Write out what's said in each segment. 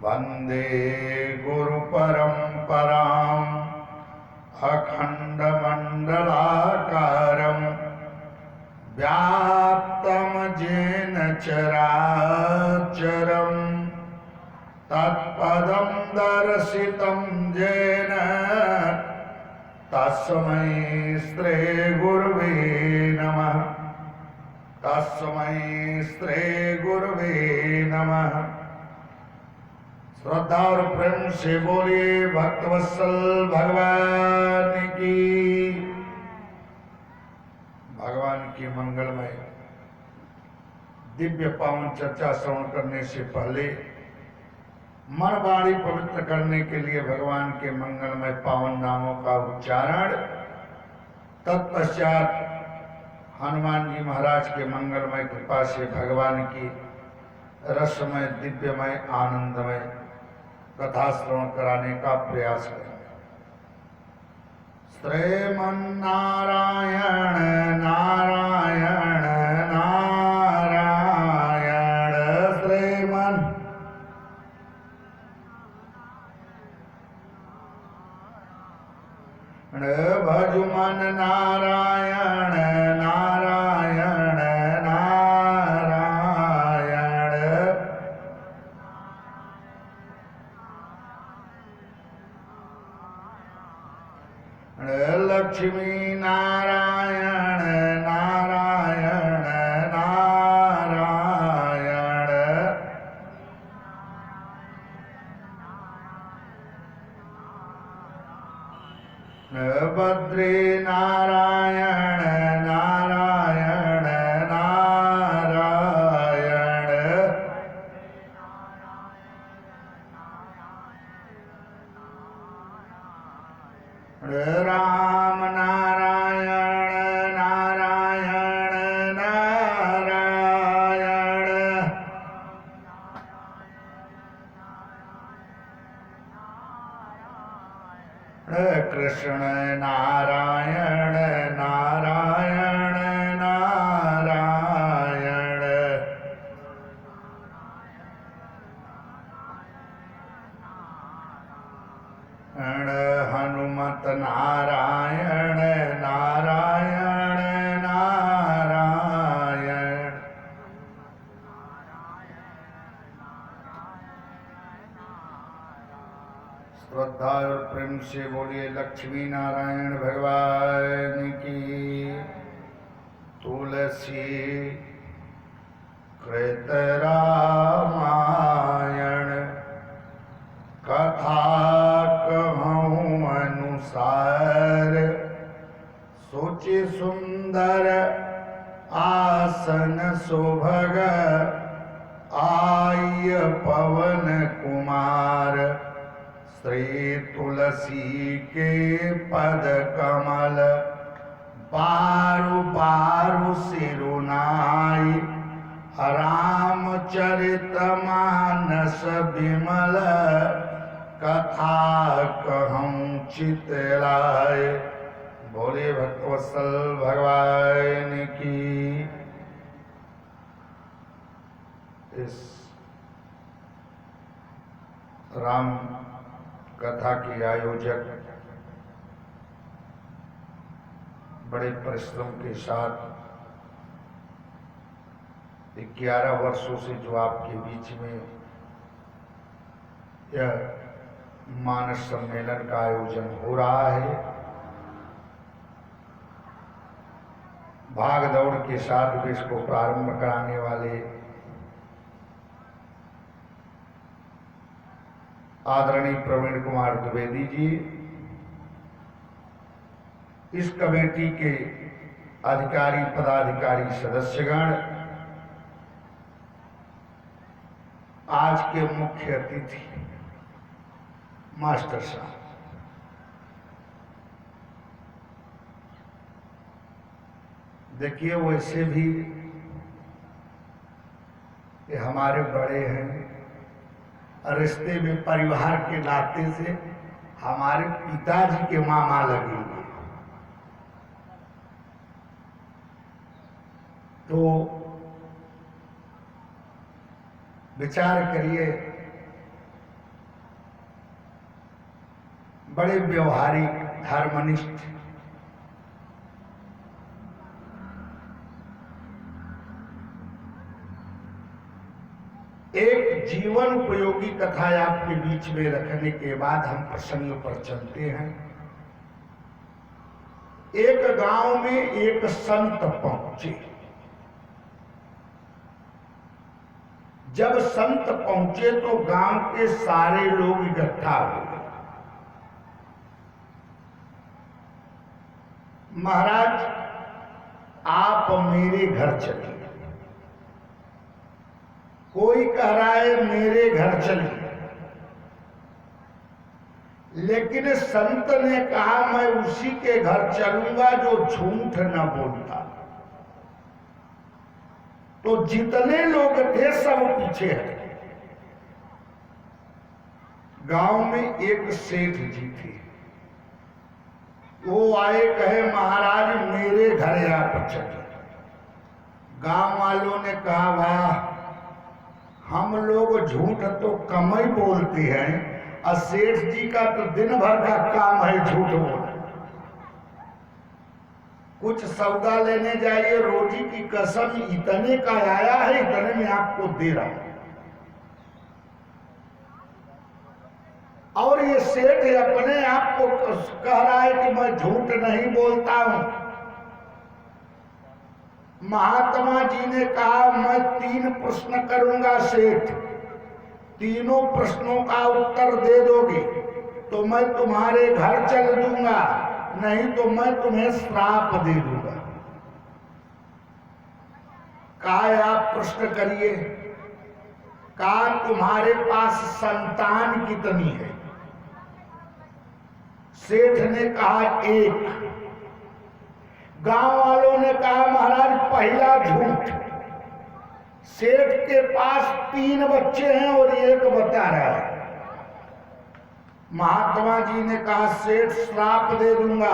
वंदे गुरुपरंपराम् अखंडमंडलाकारं व्याप्तं येन चराचरं तत्पदं दर्शितं येन तस्मै श्री गुरुवे नमः। तस्मै श्री गुरुवे नमः। श्रद्धा और प्रेम से बोलिए भक्तवत्सल भगवान की। भगवान की मंगलमय दिव्य पावन चर्चा श्रवण करने से पहले मन वाणी पवित्र करने के लिए भगवान के मंगलमय पावन नामों का उच्चारण, तत्पश्चात हनुमान जी महाराज के मंगलमय कृपा से भगवान की रसमय दिव्यमय आनंदमय कथा श्रवण कराने का प्रयास करें। श्रीमन्नारायण नारायण नारायण श्रीमन् भजुमन नारायण नारायण नारायण लक्ष्मी नारायण नारायण नारायण बद्री नारायण नारायण नारायण राम नारायण नारायण नारायण कृष्ण नारायण नारायण नारायण हनुमत नारायण नारायण नारायण श्रद्धा और प्रेम से बोलिए लक्ष्मी नारायण भगवान की। तुलसी कृत रामायण कथा कहूँ अनुसार सोचि सुंदर आसन सुभग आय पवन कुमार श्री तुलसी के पद कमल बारु बारु सिरुनाई रामचरित मानस विमल कथा कहूँ चितलाय। बोले भक्तवत्सल भगवान की। इस राम कथा के आयोजक बड़े परिश्रम के साथ 11 वर्षों से जो आपके बीच में यह मानस सम्मेलन का आयोजन हो रहा है, भाग दौड़ के साथ भी इसको प्रारंभ कराने वाले आदरणीय प्रवीण कुमार द्विवेदी जी, इस कमेटी के अधिकारी पदाधिकारी सदस्यगण, आज के मुख्य अतिथि मास्टर साहब, देखिए वैसे भी ये हमारे बड़े हैं, रिश्ते में परिवार के नाते से हमारे पिताजी के मामा लगेंगे। तो विचार करिए बड़े व्यवहारिक, धर्मनिष्ठ, एक जीवन उपयोगी कथा आपके बीच में रखने के बाद हम प्रसंग पर चलते हैं। एक गांव में एक संत पहुंचे। जब संत पहुंचे तो गांव के सारे लोग इकट्ठा हो गए। महाराज, आप मेरे घर चलिए। कोई कह रहा है मेरे घर चलिए, लेकिन संत ने कहा मैं उसी के घर चलूंगा जो झूठ न बोलता। तो जितने लोग थे सब पीछे हटे। गांव में एक सेठ जी थे, वो आए, कहे महाराज मेरे घर आप चलिए। गांव वालों ने कहा वाह, हम लोग झूठ तो कम ही बोलते हैं और सेठ जी का तो दिन भर का काम है झूठ बोलना। कुछ सौदा लेने जाइए, रोजी की कसम इतने का आया है, इतने में आपको दे रहा हूं। और ये सेठ अपने आप को कह रहा है कि मैं झूठ नहीं बोलता हूं। महात्मा जी ने कहा मैं 3 प्रश्न करूंगा सेठ, तीनों प्रश्नों का उत्तर दे दोगे तो मैं तुम्हारे घर चल दूंगा, नहीं तो मैं तुम्हें श्राप दे दूंगा। कहा आप प्रश्न करिए। कहा तुम्हारे पास संतान कितनी है? सेठ ने कहा 1। गांव वालों ने कहा महाराज पहला झूठ, सेठ के पास 3 बच्चे हैं और 1 बता रहा है। महात्मा जी ने कहा सेठ श्राप दे दूंगा।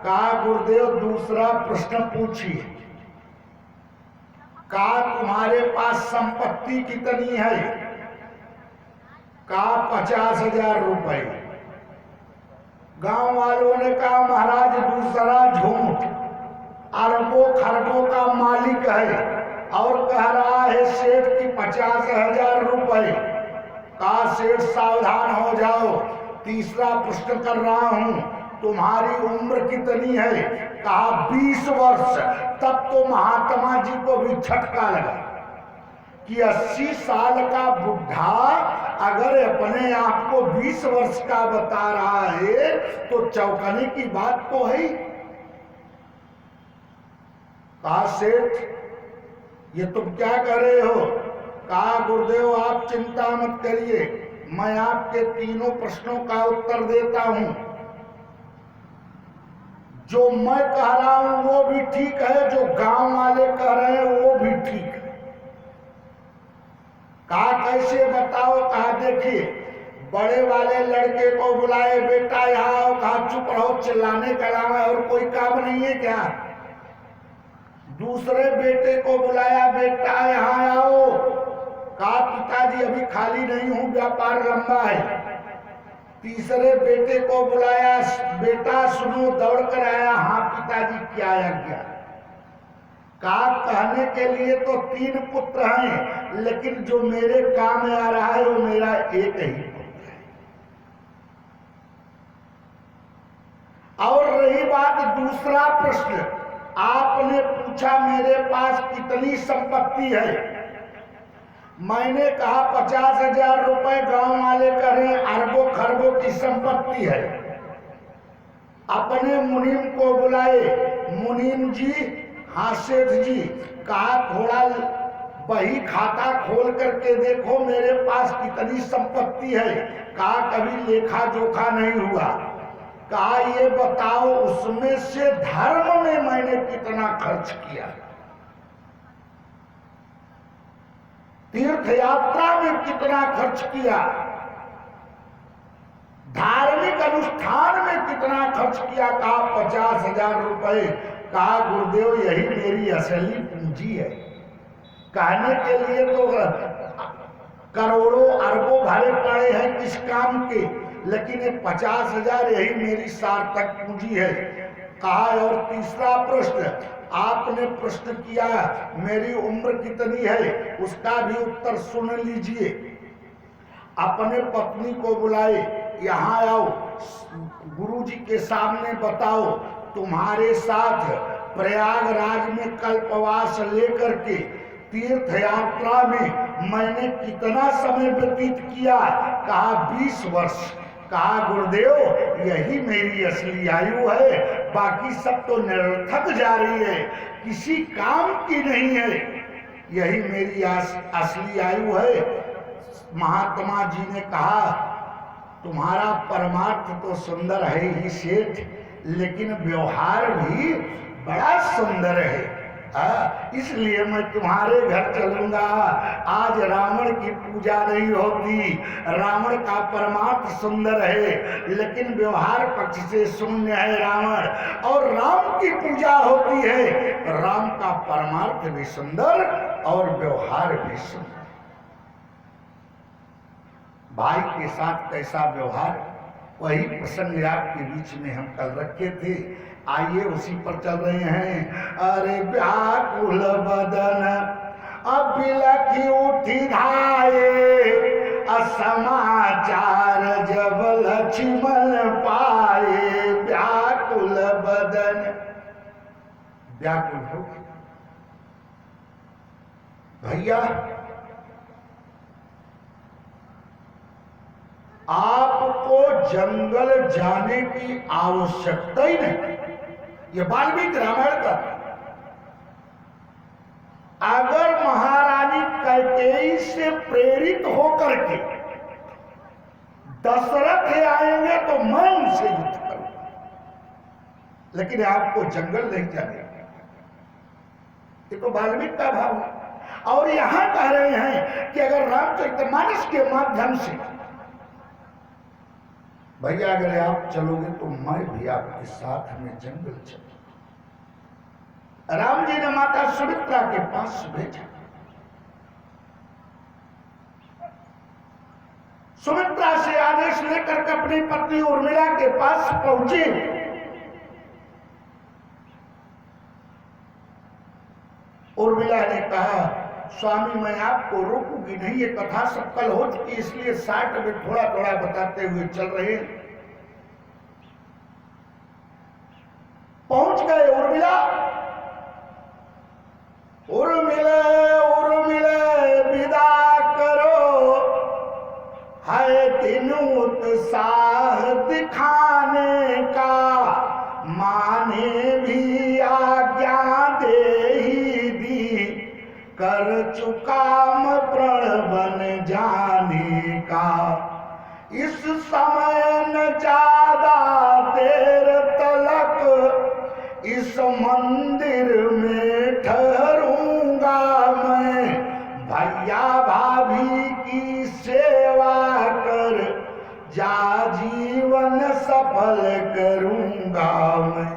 कहा गुरुदेव दूसरा प्रश्न पूछिए। कहा तुम्हारे पास संपत्ति कितनी है? कहा 50,000 रुपए। गांव वालों ने कहा महाराज दूसरा झूठ, अरबों खरबों का मालिक है और कह रहा है सेठ की 50,000 रुपए। कहा सेठ सावधान हो जाओ, तीसरा प्रश्न कर रहा हूं, तुम्हारी उम्र कितनी है? कहा 20 वर्ष। तब तो महात्मा जी को भी झटका लगा कि 80 साल का बुढ़ा अगर अपने आप को 20 वर्ष का बता रहा है तो चौंकाने की बात तो है। कहा सेठ ये तुम क्या कर रहे हो? कहा गुरुदेव आप चिंता मत करिए, मैं आपके तीनों प्रश्नों का उत्तर देता हूं। जो मैं कह रहा हूं वो भी ठीक है, जो गांव वाले कह रहे हैं वो भी ठीक है। कहा कैसे बताओ? कहा देखिए, बड़े वाले लड़के को बुलाए, बेटा यहाँ आओ। कहा चुप रहो, चिल्लाने के अलावा और कोई काम नहीं है क्या? दूसरे बेटे को बुलाया, बेटा यहाँ आओ। कहा पिताजी अभी खाली नहीं हूं, व्यापार लंबा है। तीसरे बेटे को बुलाया, बेटा सुनो, दौड़ कर आया। हाँ पिताजी क्या आज्ञा? कहा कहने के लिए तो 3 पुत्र हैं, लेकिन जो मेरे काम में आ रहा है वो मेरा एक ही पुत्र है। और रही बात दूसरा प्रश्न, आपने पूछा मेरे पास कितनी संपत्ति है? मैंने कहा 50,000 रुपए। गांव वाले कह रहे अरबों खरबों की संपत्ति है। अपने मुनीम को बुलाए, मुनीम जी, हाँ सेठ जी। कहा थोड़ा बही खाता खोल करके देखो मेरे पास कितनी संपत्ति है। कहा कभी लेखा जोखा नहीं हुआ। कहा ये बताओ उसमें से धर्म में मैंने कितना खर्च किया, तीर्थ यात्रा में कितना खर्च किया, धार्मिक अनुष्ठान में कितना खर्च किया। कहा 50,000 रुपए। कहा गुरुदेव यही मेरी असली पूंजी है। कहने के लिए तो करोड़ों अरबों भरे पड़े हैं किस काम के, लेकिन ये 50,000 यही मेरी सार्थक पूंजी है। कहा और तीसरा प्रश्न, आपने प्रश्न किया मेरी उम्र कितनी है, उसका भी उत्तर सुन लीजिए। अपने पत्नी को बुलाए, यहाँ आओ, गुरुजी के सामने बताओ तुम्हारे साथ प्रयागराज में कल्पवास लेकर के तीर्थ यात्रा में मैंने कितना समय व्यतीत किया। कहा 20 वर्ष। कहा गुरुदेव यही मेरी असली आयु है, बाकी सब तो निरर्थक जा रही है, किसी काम की नहीं है, यही मेरी असली आयु है। महात्मा जी ने कहा तुम्हारा परमार्थ तो सुंदर है ही सेठ, लेकिन व्यवहार भी बड़ा सुंदर है। इसलिए मैं तुम्हारे घर चलूंगा। आज रावण की पूजा नहीं होती, रावण का परमार्थ सुंदर है लेकिन व्यवहार पक्ष से शून्य है रावण, और राम की पूजा होती है, राम का परमार्थ भी सुंदर और व्यवहार भी सुंदर। भाई के साथ कैसा व्यवहार, वही प्रसंग आपके बीच में हम कल रखे थे। आइए उसी पर चल रहे हैं। अरे व्याकुल बदन अबिलखी उठी धाये, असमाचार जब लक्ष्मण पाए। व्याकुल बदन, व्याकुल हो भैया, आपको जंगल जाने की आवश्यकता ही नहीं। ये वाल्मीकि रामायण का। अगर महारानी कैकेयी से प्रेरित होकर के दशरथ आएंगे तो मैं उनसे युद्ध करूंगा, लेकिन आपको जंगल नहीं जाने। ये तो वाल्मीकि का भाव है। और यहां कह रहे हैं कि अगर रामचरितमानस के माध्यम से भैया अगर आप चलोगे तो मैं भी आपके साथ में जंगल चलूंगा। राम जी ने माता सुमित्रा के पास भेजा। सुमित्रा से आदेश लेकर के अपनी पत्नी उर्मिला के पास पहुंचे। उर्मिला ने कहा स्वामी मैं आपको रोकूंगी नहीं, ये कथा सब कल हो चुकी, इसलिए 60 में थोड़ा थोड़ा बताते हुए चल रहे। पहुंच गए उर्मिला। उर्मिले उर्मिले विदा करो, है दिन उत्साह दिखाने का, माने भी आज्ञा दे ही दी, कर चुका मैं प्रण बन जाने का। इस समय न ज्यादा देर तलक इस मंदिर में ठहरूंगा मैं, भैया भाभी की सेवा कर जा जीवन सफल करूंगा मैं।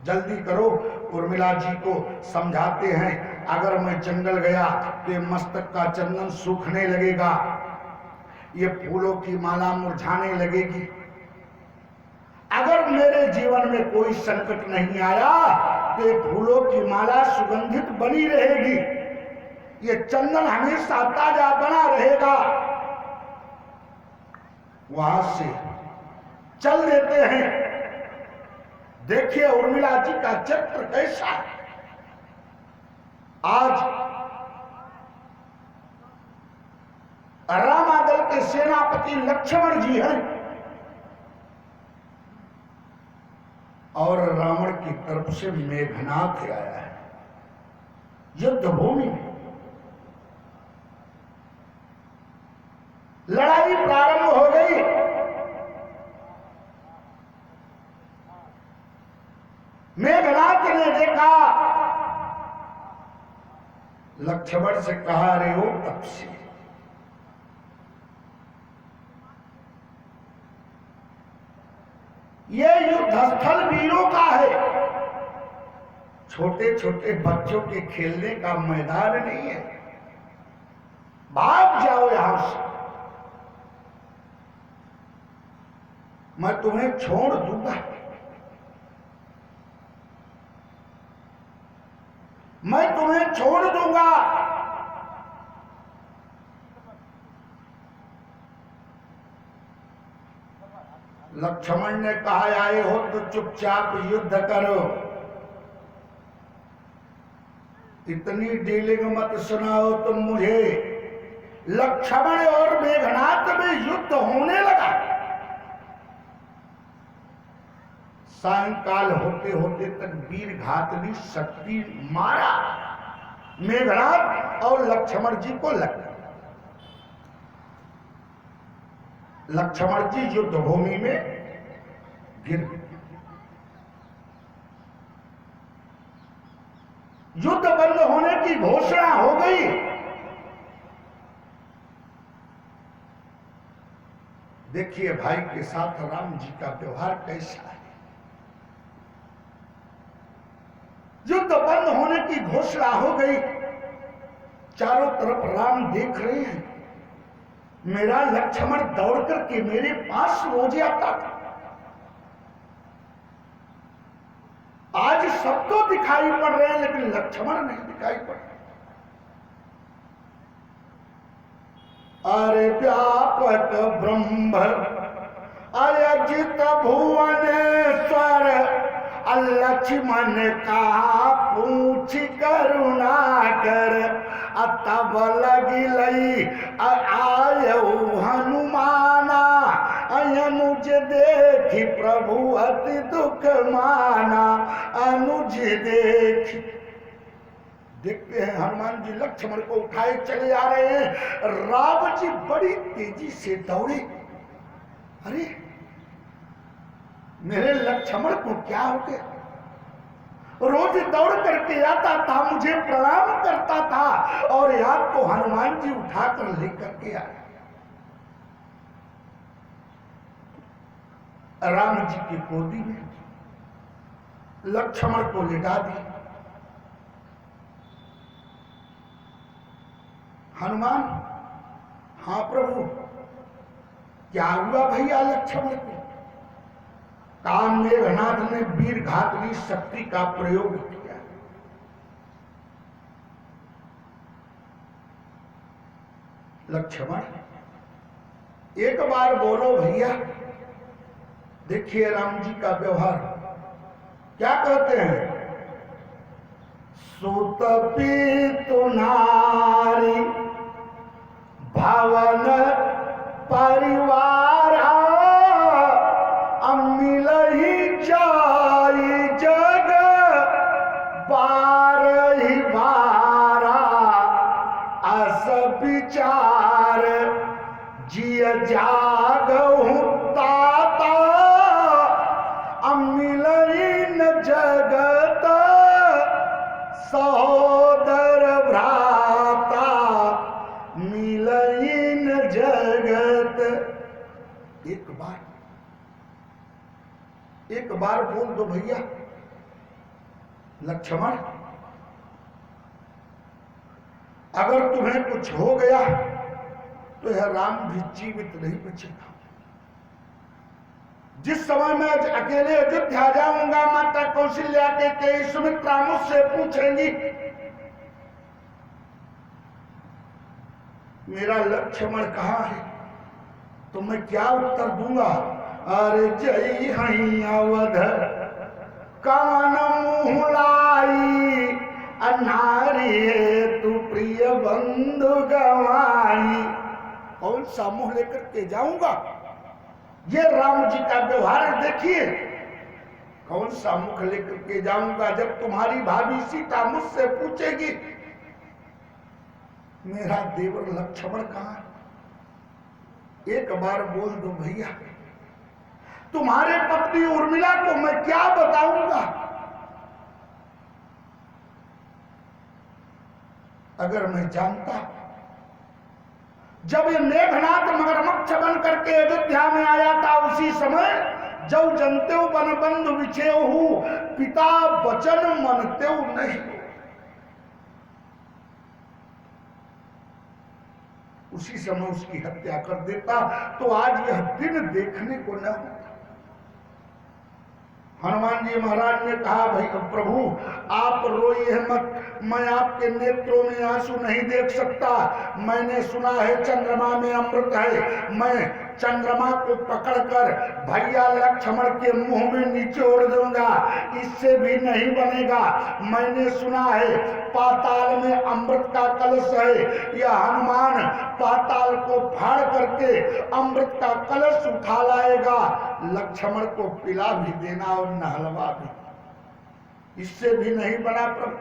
जल्दी करो, उर्मिला जी को समझाते हैं अगर मैं जंगल गया तो ये मस्तक का चंदन सूखने लगेगा, ये फूलों की माला मुरझाने लगेगी। अगर मेरे जीवन में कोई संकट नहीं आया तो ये फूलों की माला सुगंधित बनी रहेगी, ये चंदन हमेशा ताजा बना रहेगा। वहां से चल देते हैं। देखिए उर्मिला जी का चरित्र कैसा है। आज रामादल के सेनापति लक्ष्मण जी हैं और रावण की तरफ से मेघनाथ आया है। युद्ध भूमि में लड़ाई प्रारंभ हो गई। मेघनाथ ने देखा, लक्ष्मण से कहा रे ओ तपसी, ये युद्ध स्थल वीरों का है, छोटे छोटे बच्चों के खेलने का मैदान नहीं है, भाग जाओ यहां से। मैं तुम्हें छोड़ दूंगा, मैं तुम्हें छोड़ दूंगा। लक्ष्मण ने कहा आए हो तो चुपचाप युद्ध करो, इतनी डीलिंग मत सुनाओ तुम मुझे। लक्ष्मण और मेघनाद में युद्ध होने लगा। सायंकाल होते होते तक वीर घातनी शक्ति मारा मेघनाद और लक्ष्मण जी को लग। लक्ष्मण जी युद्ध भूमि में गिर गए। युद्ध बंद होने की घोषणा हो गई। देखिए भाई के साथ राम जी का व्यवहार कैसा है। युद्ध बंद होने की घोषणा हो गई। चारों तरफ राम देख रहे हैं। मेरा लक्ष्मण दौड़ करके मेरे पास रोज आता था। आज सब तो दिखाई पड़ रहे हैं लेकिन लक्ष्मण नहीं दिखाई पड़ रहे। अरे व्यापक ब्रह्म अयजित भुवनेश्वर, लक्ष्मण का पूछ करुणा कर, तब लगी लई आयऊ हनुमाना, अनुज देखी प्रभु अति दुख माना, अनुज देखी। देखते हैं हनुमान जी लक्ष्मण को उठाए चले आ रहे हैं। राम जी बड़ी तेजी से दौड़े। अरे मेरे लक्ष्मण को क्या हो गया? रोज दौड़ करके आता था, मुझे प्रणाम करता था और याद को हनुमान जी उठाकर लेकर के आए। राम जी की गोदी में लक्ष्मण को लिटा दी। हनुमान, हाँ प्रभु, क्या हुआ भैया लक्ष्मण को? काम मेघनाद ने वीर घातनी शक्ति का प्रयोग किया। लक्ष्मण एक बार बोलो भैया। देखिए राम जी का व्यवहार क्या कहते हैं। सुत पीतु नारी भवन परिवार, मिल ही जाई जग बार ही बारा, अस विचार जिय जागहु ताता, मिल न जगत सहोदर भ्राता, मिल न जगत। एक बार बोल दो भैया। लक्ष्मण अगर तुम्हें कुछ हो गया तो यह राम भी जीवित नहीं बचेगा। जिस समय मैं अकेले अयोध्या जाऊंगा, माता कौशल्या के सुमित्रा मुझसे पूछेंगी मेरा लक्ष्मण कहाँ है, तो मैं क्या उत्तर दूंगा? अरे जय हई अवध कान मुँह लाई, अनारी तू प्रिय बंधु गवाई। कौन सा मुंह लेकर के जाऊंगा? ये राम जी का व्यवहार देखिए। कौन सा मुख लेकर के जाऊंगा जब तुम्हारी भाभी सीता मुझसे पूछेगी मेरा देवर लक्ष्मण कहाँ है? एक बार बोल दो भैया। तुम्हारे पत्नी उर्मिला को मैं क्या बताऊंगा? अगर मैं जानता, जब ये मेघनाद मगरमच्छ बन करके अयोध्या में आया था, उसी समय जब जनतेव बन बंधु विछेहु, पिता वचन मनतेव नहीं। उसी समय उसकी हत्या कर देता तो आज यह दिन देखने को न होता। हनुमान जी महाराज ने कहा, भाई प्रभु आप रोइए मत, मैं आपके नेत्रों में आंसू नहीं देख सकता। मैंने सुना है चंद्रमा में अमृत है, मैं चंद्रमा को पकड़कर भैया लक्ष्मण के मुंह में निचोड़ दूंगा, इससे भी नहीं बनेगा। मैंने सुना है पाताल में अमृत का कलश है, यह हनुमान पाताल को फाड़ करके अमृत का कलश उठा लाएगा, लक्ष्मण को पिला भी देना और नहलवा भी, इससे भी नहीं बना प्रभु।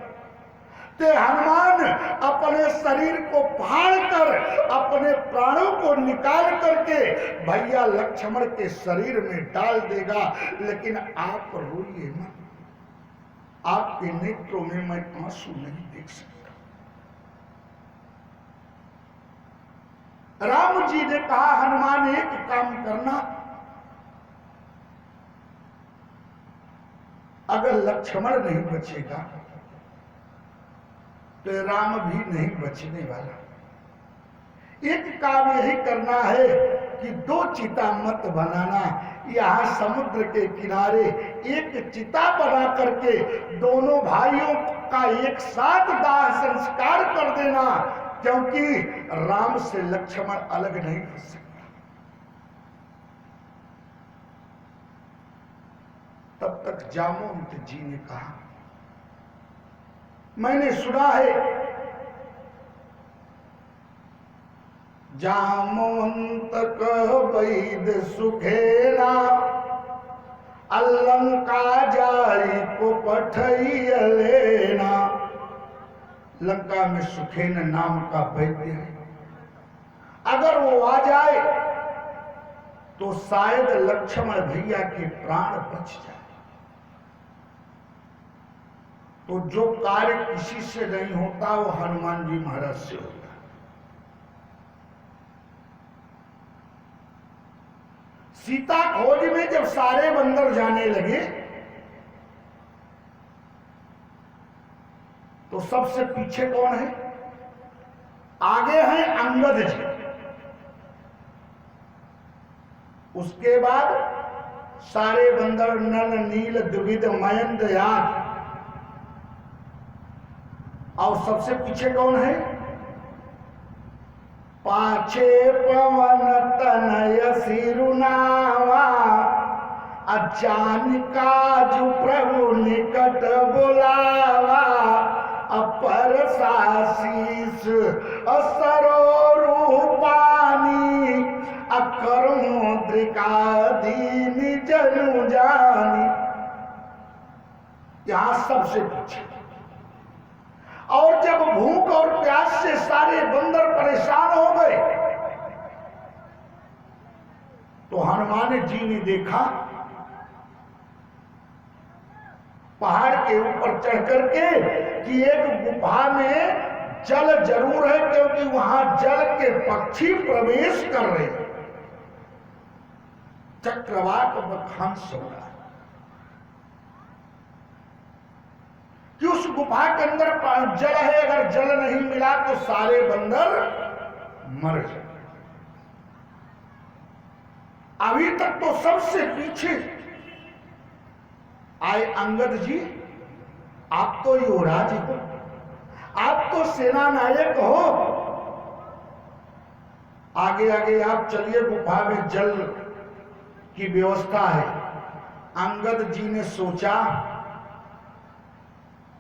ते हनुमान अपने शरीर को फाड़ कर अपने प्राणों को निकाल करके भैया लक्ष्मण के शरीर में डाल देगा, लेकिन आप रोइए मत, आपके नेत्रों में मैं आंसू नहीं देख सकता। राम जी ने कहा, हनुमान एक काम करना, अगर लक्ष्मण नहीं बचेगा तो राम भी नहीं बचने वाला। एक काम यही करना है कि दो चिता मत बनाना, यहाँ समुद्र के किनारे एक चिता बना करके दोनों भाइयों का एक साथ दाह संस्कार कर देना, क्योंकि राम से लक्ष्मण अलग नहीं हो सकता। तब तक जामवंत जी ने कहा, मैंने सुना है जामवंत कह वैद सुखेना, अलंका जाई को पठैया लेना। लंका में सुखेन नाम का वैद्य है, अगर वो आ जाए तो शायद लक्ष्मण भैया के प्राण बच जाए। तो जो कार्य किसी से नहीं होता वो हनुमान जी महाराज से होता। सीता खोज में जब सारे बंदर जाने लगे तो सबसे पीछे कौन है? आगे हैं अंगद जी, उसके बाद सारे बंदर नल नील द्विविध मयंद याद, और सबसे पीछे कौन है? पाछे पवन तनय सिरुनावा, अचान काजु प्रभु निकट बुलावा, अपर साशीष असरो रूपानी, अकर मुद्रिका दीन जनु जानी। यहां सबसे पीछे। और जब भूख और प्यास से सारे बंदर परेशान हो गए तो हनुमान जी ने देखा पहाड़ के ऊपर चढ़ करके कि एक गुफा में जल जरूर है, क्योंकि वहां जल के पक्षी प्रवेश कर रहे हैं। चक्रवाक हंस हो रहा है कि उस गुफा के अंदर जल है, अगर जल नहीं मिला तो सारे बंदर मर जाए। अभी तक तो सबसे पीछे आए अंगद जी, आप तो युवराज हो, आप तो सेना नायक हो, आगे आगे आप चलिए, गुफा में जल की व्यवस्था है। अंगद जी ने सोचा,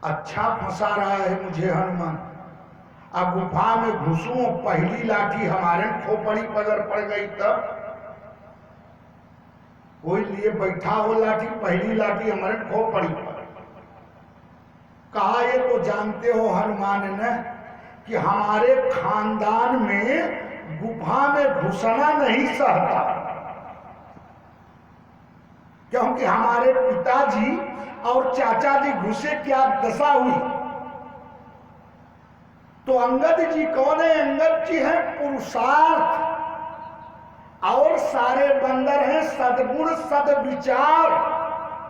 अच्छा फंसा रहा है मुझे हनुमान, अब गुफा में घुसूं, पहली लाठी हमारे खोपड़ी पदर पड़ गई तब कोई लिए बैठा हो लाठी, पहली लाठी हमारे खोपड़ी पर। कहा, ये तो जानते हो हनुमान ने कि हमारे खानदान में गुफा में घुसना नहीं सहता, क्योंकि हमारे पिताजी और चाचा जी घुसे क्या दशा हुई। तो अंगद जी कौन है? अंगद जी हैं पुरुषार्थ, और सारे बंदर हैं सद्गुण सद्विचार,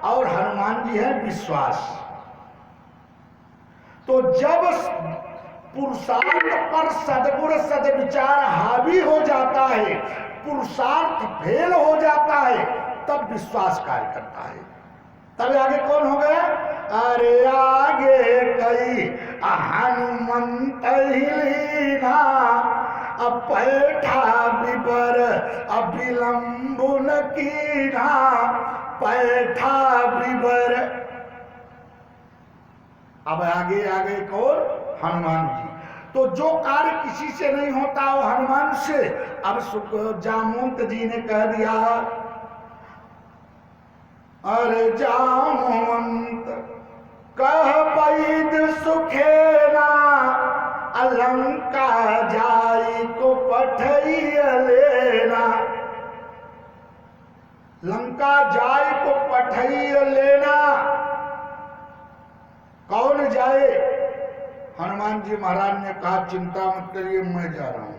और हनुमान जी हैं विश्वास। तो जब पुरुषार्थ पर सद्गुण सद्विचार हावी हो जाता है, पुरुषार्थ फेल हो जाता है, तब विश्वास कार्य करता है। तब आगे कौन हो गया? अरे आगे कई हनुमंत लीना पैठा बिबर अविलंबुन कीना पैठा बिबर। अब आगे आगे कौन? हनुमान जी। तो जो कार्य किसी से नहीं होता वो हनुमान से। अब जामवंत जी ने कह दिया, अरे जामवंत कह पैद सुखेना अलंका जाई को पठैया लेना। लंका जाई को पठैया लेना। कौन जाए? हनुमान जी महाराज ने कहा चिंता मत करिए, मैं जा रहा हूं,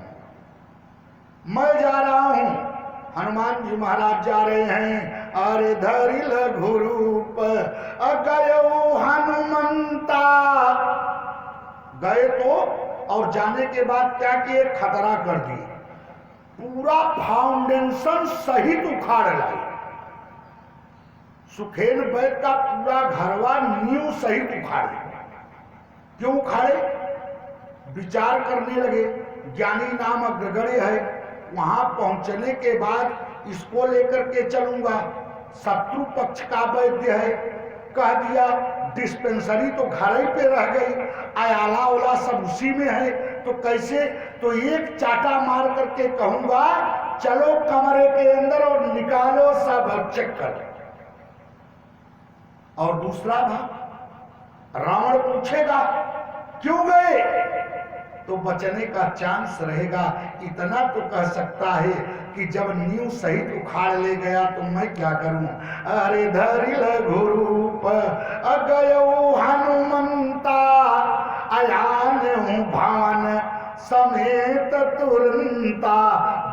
मैं जा रहा हूं। हनुमान जी महाराज जा रहे हैं। अरे धरि लघु रूप गयो हनुमंता। गए तो और जाने के बाद क्या किए? खतरा कर दिए, पूरा फाउंडेशन सहित उखाड़ लाए। सुखेन बैठ का पूरा घरवा नींव सहित उखाड़े। क्यों उखाड़े? विचार करने लगे। ज्ञानी नाम अग्रगण्य है, वहां पहुंचने के बाद इसको लेकर के चलूंगा। शत्रु पक्ष का वैद्य है, कह दिया डिस्पेंसरी तो घर ही पे रह गई, आयाला ओला सब उसी में है, तो कैसे? तो एक चाटा मार करके कहूंगा चलो कमरे के अंदर और निकालो सब चेक कर। और दूसरा भाग रावण पूछेगा क्यों गए, तो बचने का चांस रहेगा। इतना तो कह सकता है कि जब नींव सहित उखाड़ ले गया तो मैं क्या करूं? अरे धरि लघु रूप गयो हनुमंता अयान हूं भवन समेत तुरंता।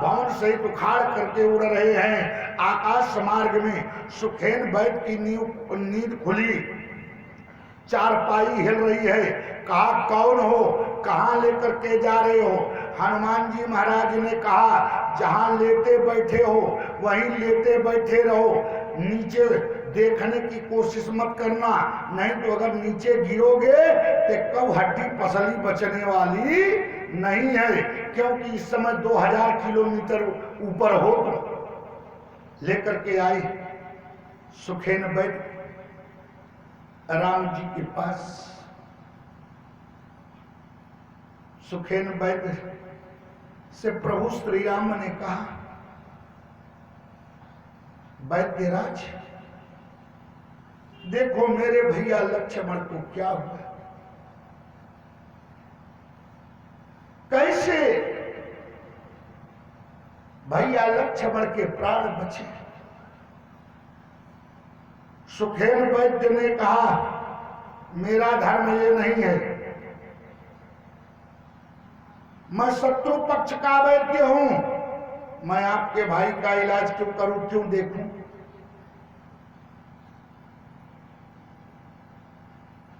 भवन सहित उखाड़ करके उड़ रहे हैं। आकाश मार्ग में सुखेन बैठ की नींद खुली, चारपाई हिल रही है। कहा कौन हो, कहां लेकर के जा रहे हो? हनुमान जी महाराज ने कहा जहां लेटे बैठे हो वहीं लेटे बैठे रहो, नीचे देखने की कोशिश मत करना, नहीं तो अगर नीचे गिरोगे तो कब हड्डी पसली बचने वाली नहीं है, क्योंकि इस समय 2000 किलोमीटर ऊपर हो। तो लेकर के आई सुखेन बैठ राम जी के पास। सुखेन वैद्य से प्रभु श्री राम ने कहा, वैद्यराज देखो मेरे भैया लक्ष्मण को क्या हुआ, कैसे भैया लक्ष्मण के प्राण बचे। सुखेन वैद्य ने कहा मेरा धर्म ये नहीं है, मैं शत्रु पक्ष का वैद्य हूं, मैं आपके भाई का इलाज क्यों करूं, क्यों देखूं?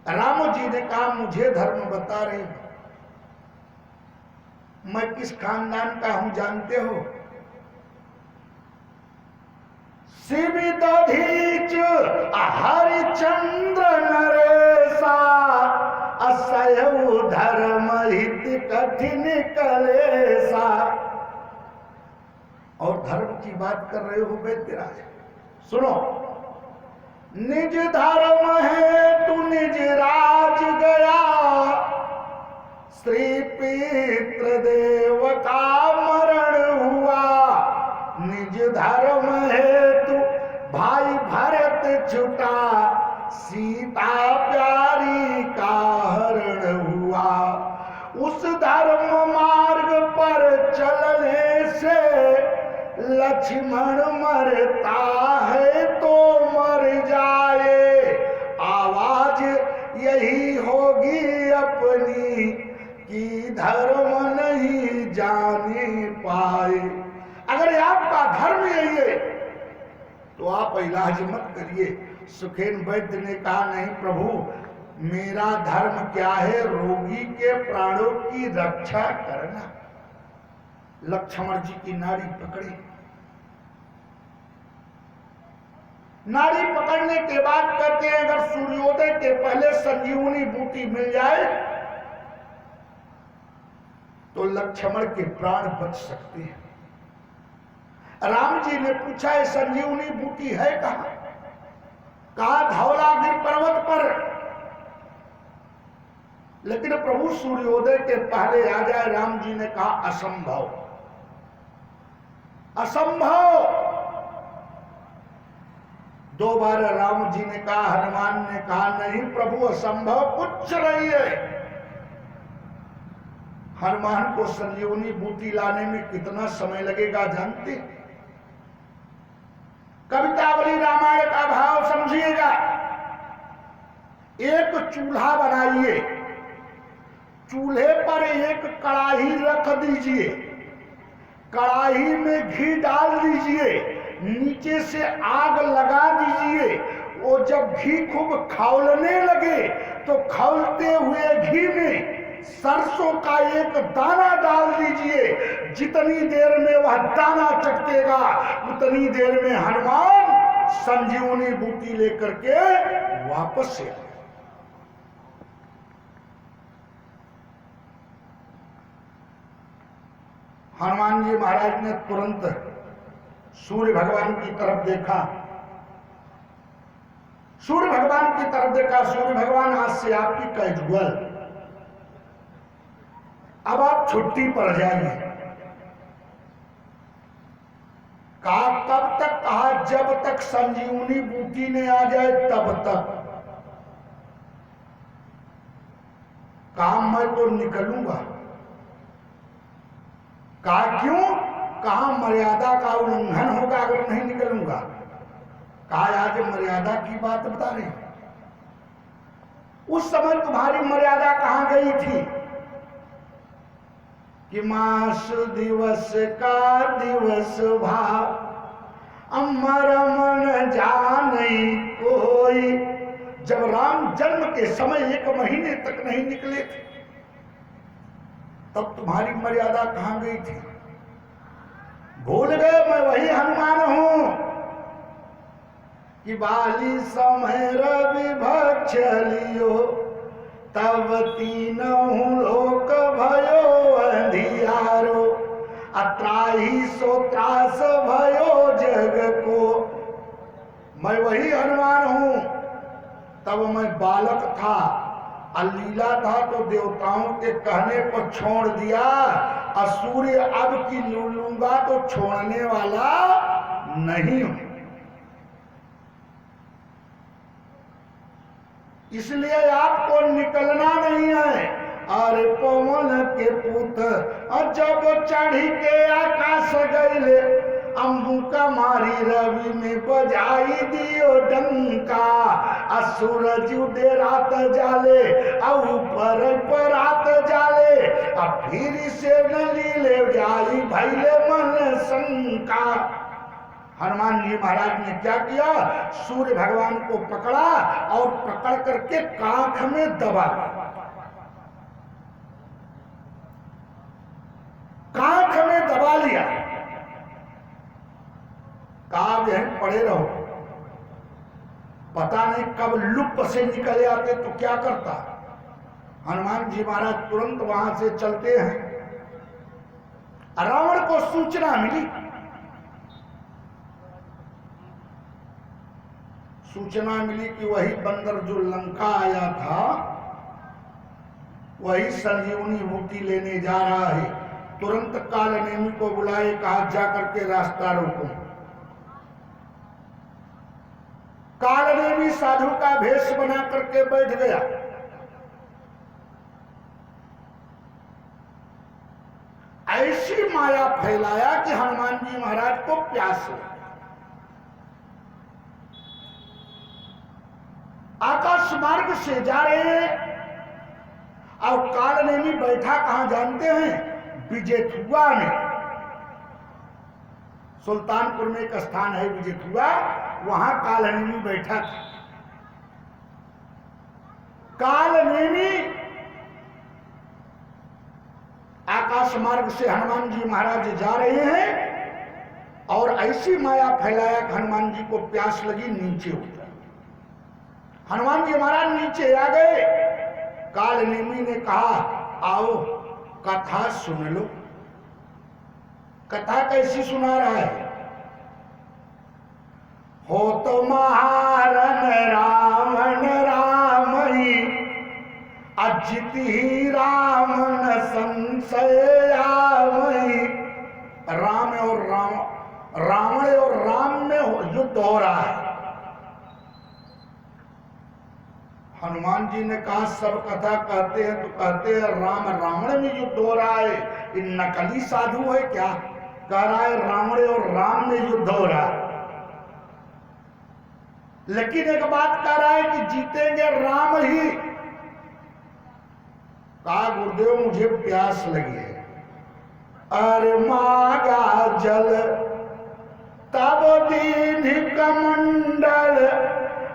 राम जी ने कहा मुझे धर्म बता रहे, मैं किस खानदान का हूं जानते हो? शिविदधीच हरिचंद्र नरेशा असयु धर्म हित कठिन कलेसा। और धर्म की बात कर रहे हो वैद्यराज, सुनो। निज धर्म है तू निज राज गया, श्री पितृ देव का मरण हुआ। निज धर्म है तू भाई भरत छुटा, सीता प्यारी का हरण हुआ। उस धर्म मार्ग पर चलने से लक्ष्मण मरता है तो मर जाए, आवाज यही होगी अपनी कि धर्म नहीं जाने पाए। अगर आपका धर्म यही है तो आप इलाज मत करिए। सुखेन वैद्य ने कहा नहीं प्रभु, मेरा धर्म क्या है? रोगी के प्राणों की रक्षा करना। लक्ष्मण जी की नाड़ी पकड़ी, नाड़ी पकड़ने के बाद कहते हैं अगर सूर्योदय के पहले संजीवनी बूटी मिल जाए तो लक्ष्मण के प्राण बच सकते हैं। राम जी ने पूछा ये संजीवनी बूटी है कहां? कहा धौलागिरी पर्वत पर। लेकिन प्रभु सूर्योदय के पहले आ जाए, राम जी ने कहा असंभव, असंभव। दो बार राम जी ने कहा, हनुमान ने कहा नहीं प्रभु असंभव कुछ नहीं है। हनुमान को संजीवनी बूटी लाने में कितना समय लगेगा जानते? कवितावली रामायण का भाव समझिएगा। एक चूल्हा बनाइए, चूल्हे पर एक कड़ाही रख दीजिए, कड़ाही में घी डाल दीजिए, नीचे से आग लगा दीजिए। वो जब घी खूब खौलने लगे तो खौलते हुए घी में सरसों का एक दाना डाल दीजिए। जितनी देर में वह दाना चटकेगा उतनी देर में हनुमान संजीवनी बूटी लेकर के वापस से। हनुमान जी महाराज ने तुरंत सूर्य भगवान की तरफ देखा, सूर्य भगवान की तरफ देखा। सूर्य भगवान आज से आपकी कैजुअल, अब आप छुट्टी पर जाइए। कहा कब तक? कहा जब तक संजीवनी बूटी ने आ जाए तब तक। कहा मैं तो निकलूंगा। कहा क्यों? कहा मर्यादा का उल्लंघन होगा अगर नहीं निकलूंगा। कहा आज मर्यादा की बात बता रहे, उस समय तुम्हारी मर्यादा कहां गई थी कि मास दिवस का दिवस भाव अमर मन जाने कोई। जब राम जन्म के समय 1 महीने तक नहीं निकले थे तब तुम्हारी मर्यादा कहां गई थी? भूल गए मैं वही हनुमान हूं कि बाली समय रवि भक्ष लियो तब तीनहु लोक भयो अंधियारो अत्राही सो त्रास भयो जग को। मैं वही हनुमान हूं। तब मैं बालक था, अलीला था तो देवताओं के कहने पर छोड़ दिया। सूर्य अब की लूंगा तो छोड़ने वाला नहीं हूं। इसलिए आपको निकलना नहीं है। अरे पवन के पुत जब चढ़ी के आकाश गईले अम्बू का मारी रवि में बजाई दियो डंका। सूरज उदे रात जाले ऊपर पर रात जाले फिर से न लीले जाई भैले मन शंका। हनुमान जी महाराज ने क्या किया? सूर्य भगवान को पकड़ा और पकड़ करके कांख में दबा, कांख में दबा लिया। कहा यहीं पड़े रहो, पता नहीं कब लुप्त से निकल आते तो क्या करता। हनुमान जी महाराज तुरंत वहां से चलते हैं। रावण को सूचना मिली, सूचना मिली कि वही बंदर जो लंका आया था वही संजीवनी बूटी लेने जा रहा है। तुरंत कालनेमी को बुलाए, कहा जाकर के रास्ता रोको। कालनेमी साधु का भेष बना करके बैठ गया। ऐसी माया फैलाया कि हनुमान जी महाराज को प्यास लगी। आकाश मार्ग से जा रहे हैं और कालनेमी बैठा कहां जानते हैं? विजेथुआ में। सुल्तानपुर में एक स्थान है विजेथुआ, वहां कालनेमी बैठा था। कालनेमी आकाश मार्ग से हनुमान जी महाराज जा रहे हैं और ऐसी माया फैलाया कि हनुमान जी को प्यास लगी, नीचे उतरा। हनुमान जी महाराज नीचे आ गए। काल नेमी ने कहा आओ कथा सुन लो। कथा कैसी सुना रहा है? हो तो महारन रावण रामई, अजित ही रावण संशय आवई। राम और रावण और राम में युद्ध हो रहा है। हनुमान जी ने कहा सब कथा कहते हैं तो कहते हैं राम रावण में युद्ध हो रहा है, ये नकली साधु है क्या? कह रहा है रावण और राम में युद्ध हो रहा है। लेकिन एक बात कह रहा है कि जीतेंगे राम ही। कहा गुरुदेव मुझे प्यास लगी है। अरे मागा जल तब दीन कमंडल,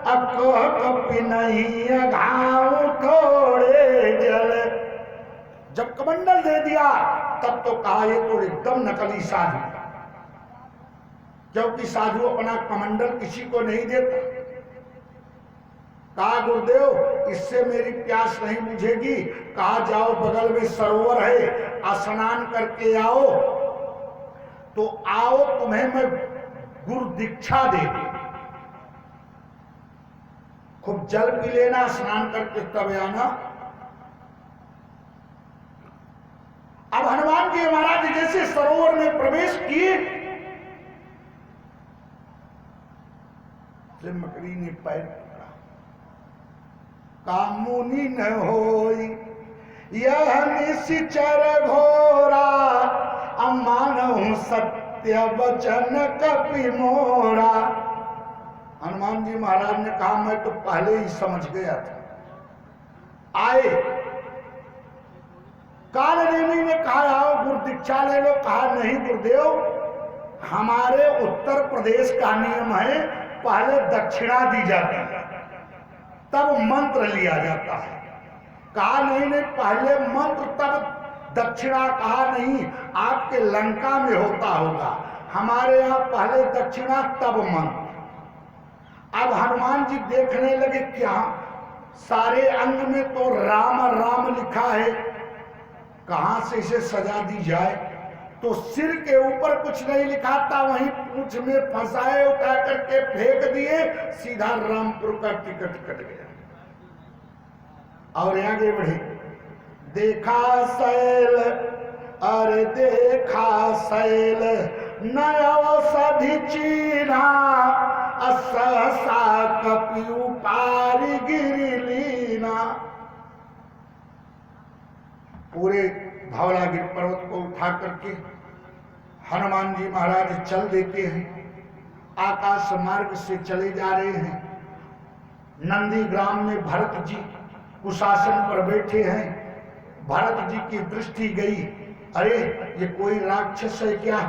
कपि नहीं घाव थोड़े जल। जब कमंडल दे दिया तब तो कहा ये तो एकदम नकली साधु, क्योंकि साधु अपना कमंडल किसी को नहीं देता। कहा गुरुदेव इससे मेरी प्यास नहीं बुझेगी। कहा जाओ बगल में सरोवर है, स्नान करके आओ। तो आओ तुम्हें मैं गुरु दीक्षा दे दूं। खूब जल पी लेना, स्नान करके तब आना। अब हनुमान जी महाराज जैसे सरोवर में प्रवेश किए, मकड़ी ने पैर पकड़ा। कामुनि न होई यह निश्चर घोरा, अमानहु सत्य वचन कपि मोरा। हनुमान जी महाराज ने कहा मैं तो पहले ही समझ गया था। आए काल नेमी ने कहा आओ गुरु दीक्षा ले लो। कहा नहीं गुरुदेव हमारे उत्तर प्रदेश का नियम है पहले दक्षिणा दी जाती है तब मंत्र लिया जाता है। कहा नहीं नहीं पहले मंत्र तब दक्षिणा। कहा नहीं आपके लंका में होता होगा, हमारे यहाँ पहले दक्षिणा तब मंत्र। अब हनुमान जी देखने लगे क्या सारे अंग में तो राम राम लिखा है, कहां से इसे सजा दी जाए। तो सिर के ऊपर कुछ नहीं लिखा था, वहीं पूंछ में फंसाए, उठा करके फेंक दिए, सीधा रामपुर का टिकट कट गया। और आगे बढ़े। देखा शैल अरे देखा शैल नय औषधि चीना, सहसा कपि उपारि गिरि लीना। पूरे धौलागिरी पर्वत को उठा करके हनुमान जी महाराज चल देते हैं। आकाश मार्ग से चले जा रहे हैं। नंदी ग्राम में भरत जी कुशासन पर बैठे हैं। भरत जी की दृष्टि गई, अरे ये कोई राक्षस है क्या?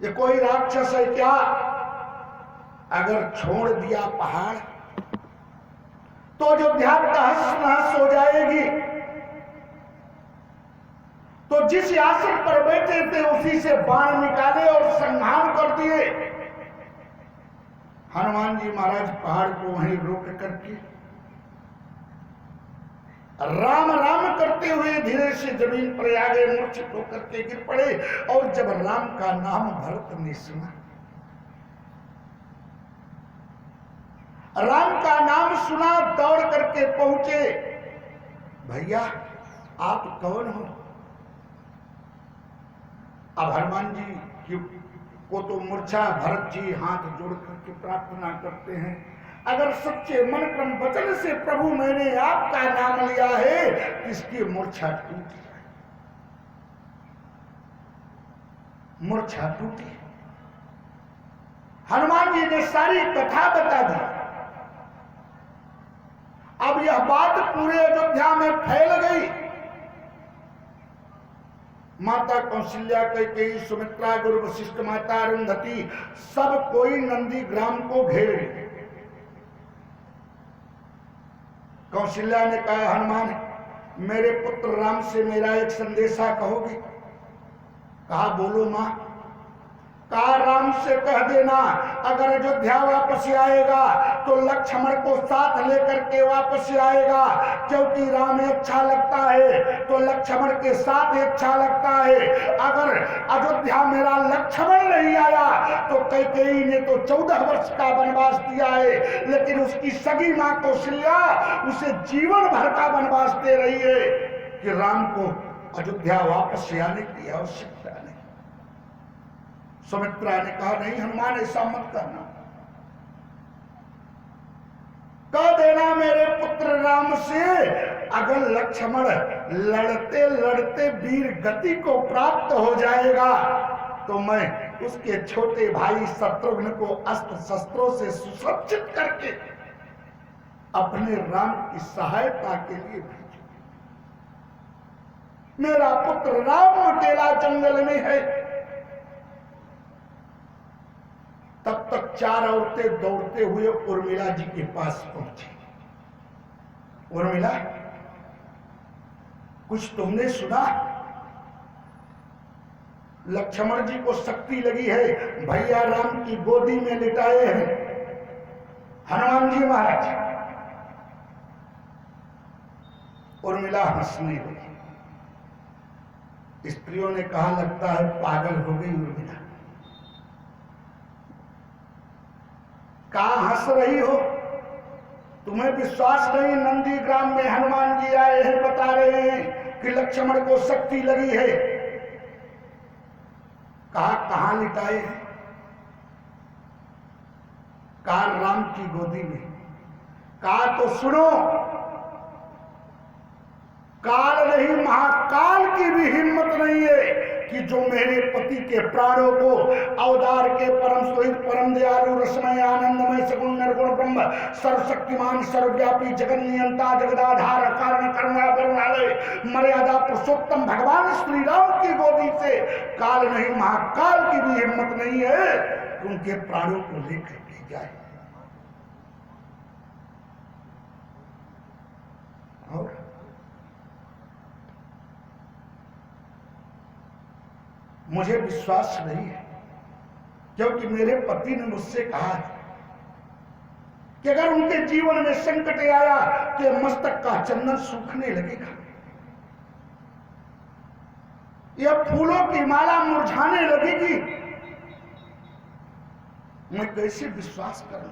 ये कोई राक्षस है क्या? अगर छोड़ दिया पहाड़ तो अयोध्या तहस नहस हो जाएगी। तो जिस आसन पर बैठे थे उसी से बाण निकाले और संहार कर दिए। हनुमान जी महाराज पहाड़ को वहीं रोक करके राम राम करते हुए धीरे से जमीन पर आ गए, मूर्छित होकर के गिर पड़े। और जब राम का नाम भरत ने सुना, राम का नाम सुना, दौड़ करके पहुंचे। भैया आप कौन हो? अब हनुमान जी को तो मूर्छा। भरत जी हाथ जोड़ करके प्रार्थना करते हैं, अगर सच्चे मन क्रम वचन से प्रभु मैंने आपका नाम लिया है, इसकी मूर्छा टूटी। मूर्छा टूटी। हनुमान जी ने सारी कथा बता दी। अब यह बात पूरे अयोध्या में फैल गई। माता कौशल्या, कैकेयी, सुमित्रा, गुरु वशिष्ठ, माता अरुंधति, सब कोई नंदी ग्राम को घेर लिए। कौशल्या ने कहा हनुमान मेरे पुत्र राम से मेरा एक संदेशा कहोगे? कहा बोलो मां। कहा राम से कह देना अगर अयोध्या वापस आएगा तो लक्ष्मण को साथ लेकर के वापस आएगा, क्योंकि राम अच्छा लगता है तो लक्ष्मण के साथ अच्छा लगता है। अगर अयोध्या मेरा लक्ष्मण नहीं आया तो कैकेयी ने तो 14 वर्ष का वनवास दिया है, लेकिन उसकी सगी मां कौशल्या उसे जीवन भर का वनवास दे रही है कि राम को अयोध्या वापस आने की आवश्यकता नहीं। सुमित्रा ने कहा नहीं हनुमान ऐसा मत करना, कह देना मेरे पुत्र राम से अगर लक्ष्मण लड़ते लड़ते वीर गति को प्राप्त हो जाएगा तो मैं उसके छोटे भाई शत्रुघ्न को अस्त्र शस्त्रों से सुसज्जित करके अपने राम की सहायता के लिए भेजूं। मेरा पुत्र राम अकेला जंगल में है। तब तक 4 औरतें दौड़ते हुए उर्मिला जी के पास पहुंची। उर्मिला, कुछ तुमने सुना? लक्ष्मण जी को शक्ति लगी है, भैया राम की गोदी में लिटाए हैं हनुमान जी महाराज। उर्मिला हंसने लगी। स्त्रियों ने कहा लगता है पागल हो गई उर्मिला, कहां हंस रही हो? तुम्हें विश्वास नहीं? नंदीग्राम में हनुमान जी आए हैं, बता रहे हैं कि लक्ष्मण को शक्ति लगी है। कहा कहां लिटाए हैं? कहा राम की गोदी में। कहा तो सुनो, काल नहीं महाकाल की भी हिम्मत नहीं है कि जो मेरे पति के प्राणों को अवतार के परम सुहित परम दयालु रसमय आनंदमय सगुण निर्गुण ब्रह्म सर्वशक्तिमान सर्वव्यापी जगन नियंता जगदाधार कारण करुणा करुणालय मर्यादा पुरुषोत्तम भगवान श्री राम की गोदी से काल नहीं महाकाल की भी हिम्मत नहीं है कि उनके प्राणों को लेकर के जाए। और मुझे विश्वास नहीं है, क्योंकि मेरे पति ने मुझसे कहा है कि अगर उनके जीवन में संकट आया तो मस्तक का चंदन सूखने लगेगा, यह फूलों की माला मुरझाने लगेगी। मैं कैसे विश्वास करूं?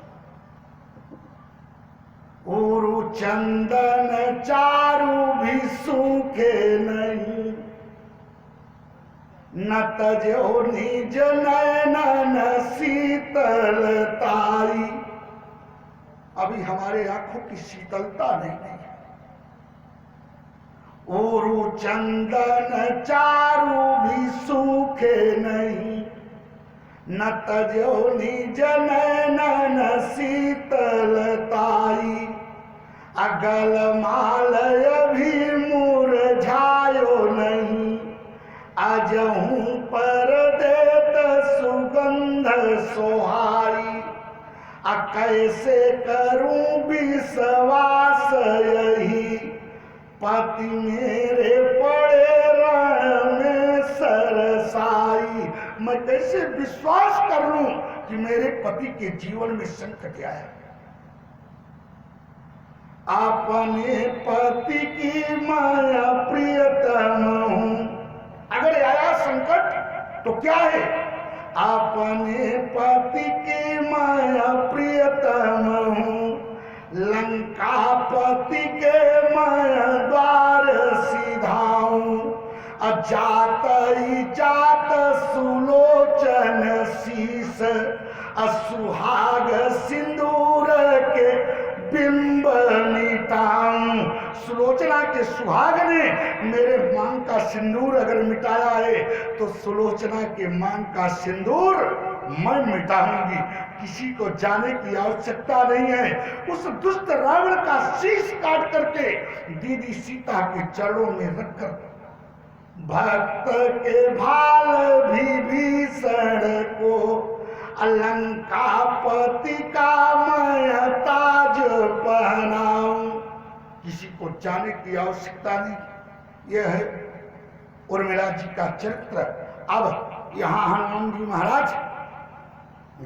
उरु चंदन चारु भी सूखे नहीं, न तजो निज नयन शीतलताई। अभी हमारे आंखों की शीतलता नहीं है। उरु चंदन चारु भी सूखे नहीं, न तजो निज नयन शीतलताई। अगल मालय भी मुरझायो नहीं, अजहूं पर देत सुगंध सोहाई। कैसे करूं विश्वास यही, पति मेरे पड़े रण में सरसाई। मैं कैसे विश्वास कर लूं कि मेरे पति के जीवन में संकट आया? अपने पति की माया प्रियतम हूं। अगर आया संकट तो क्या है? अपने पति की माया प्रियतम हूं, लंकापति के माया द्वार सिधाऊं। अजात जात सुलोचन शीस, असुहाग सिंदूर के बिंब मिटाऊं। सुलोचना के सुहाग ने मेरे मांग का सिंदूर अगर मिटाया है तो सुलोचना के मांग का सिंदूर मैं मिटाऊंगी। किसी को जाने की आवश्यकता नहीं है। उस दुष्ट रावण का शीश काट करके दीदी सीता के चरणों में रखकर भक्त के भाल भी भीषण को अलंकापति का मैं ताज पहनाऊं। किसी को जाने की आवश्यकता नहीं। यह है उर्मिला जी का चरित्र। अब यहाँ हनुमान जी महाराज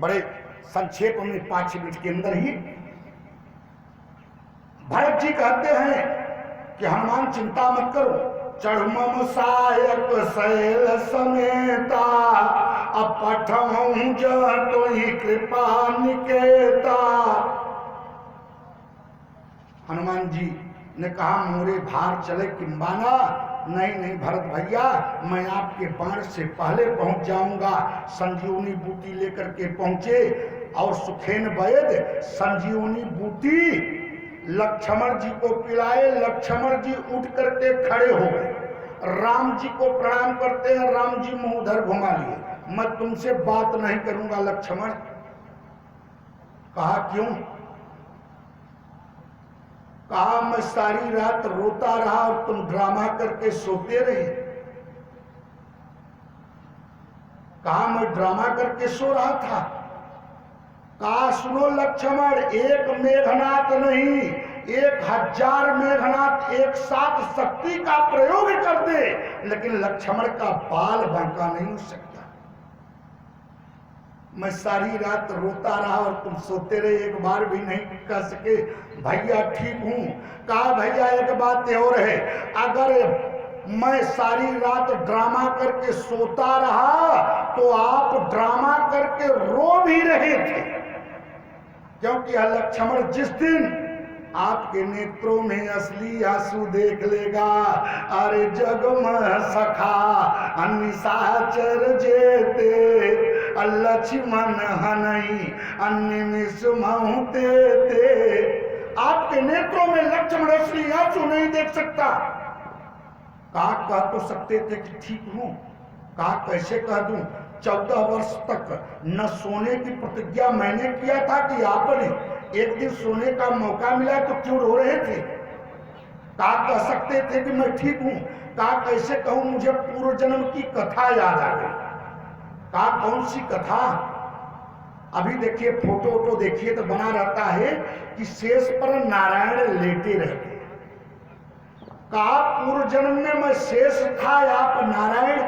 बड़े संक्षेप में 5 मिनट के अंदर ही भरत जी कहते हैं कि हनुमान चिंता मत करो, चढ़मम सायक शैल समेता, अपठहूं तो ही कृपा निकेता। हनुमान जी ने कहा मोरे भार चले किंबाना, नहीं नहीं भरत भैया, मैं आपके बाण से पहले पहुंच जाऊंगा। संजीवनी बूटी लेकर के पहुंचे और सुखेन वैद संजीवनी बूटी लक्ष्मण जी को पिलाए। लक्ष्मण जी उठ करके खड़े हो गए, राम जी को प्रणाम करते हैं। राम जी मुंह उधर घुमा लिए, मैं तुमसे बात नहीं करूंगा लक्ष्मण। कहा क्यों? कहा मैं सारी रात रोता रहा और तुम ड्रामा करके सोते रहे। कहा मैं ड्रामा करके सो रहा था। कहा सुनो लक्ष्मण, एक मेघनाथ नहीं 1000 मेघनाथ एक साथ शक्ति का प्रयोग कर दे, लेकिन लक्ष्मण का बाल बांका नहीं हो सकता। मैं सारी रात रोता रहा और तुम सोते रहे, एक बार भी नहीं कह सके भैया ठीक हूं। कहा भैया एक बात और है, अगर मैं सारी रात ड्रामा करके सोता रहा तो आप ड्रामा करके रो भी रहे थे, क्योंकि लक्ष्मण जिस दिन आपके नेत्रों में असली आंसू देख लेगा, अरे जगमह सखा निशाचर जेते लक्ष्मण हनई अन्निमिष महुते ते। आपके नेत्रों में लक्ष्मण असली आंसू नहीं देख सकता। कहा कह तो सकते थे कि ठीक हूं। कहा कैसे कह दूं? 14 वर्ष तक न सोने की प्रतिज्ञा मैंने किया था कि आपने एक दिन सोने का मौका मिला तो क्यों रो रहे थे? कहा कह सकते थे कि मैं ठीक हूं। कहा कैसे कहूं, मुझे पूर्व जन्म की कथा याद आ गई। कहा कौन सी कथा? अभी देखिए फोटो वोटो देखिए तो बना रहता है कि शेष पर नारायण लेटे रहते। कहा पूर्व जन्म में मैं शेष था, आप नारायण,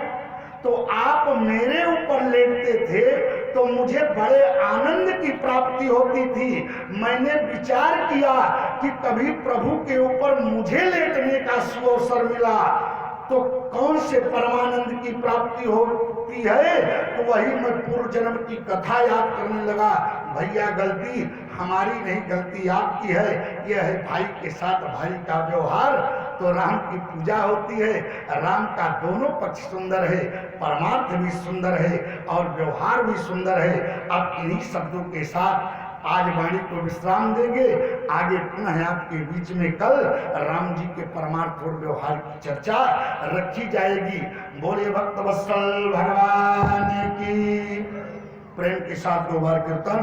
तो आप मेरे ऊपर लेटते थे तो मुझे बड़े आनंद की प्राप्ति होती थी। मैंने विचार किया कि कभी प्रभु के ऊपर मुझे लेटने का सुअवसर मिला तो कौन से परमानंद की प्राप्ति होती है, तो वही मैं पूर्व जन्म की कथा याद करने लगा। भैया गलती हमारी नहीं, गलती आपकी है। यह है भाई के साथ भाई का व्यवहार। तो राम की पूजा होती है, राम का दोनों पक्ष सुंदर है, परमार्थ भी सुंदर है और व्यवहार भी सुंदर है। अब इन्हीं शब्दों के साथ आज वाणी को विश्राम देंगे। आगे पुनः आपके बीच में कल राम जी के परमार्थ और व्यवहार की चर्चा रखी जाएगी। बोले भक्त वत्सल भगवान की। प्रेम के साथ 2 बार कीर्तन।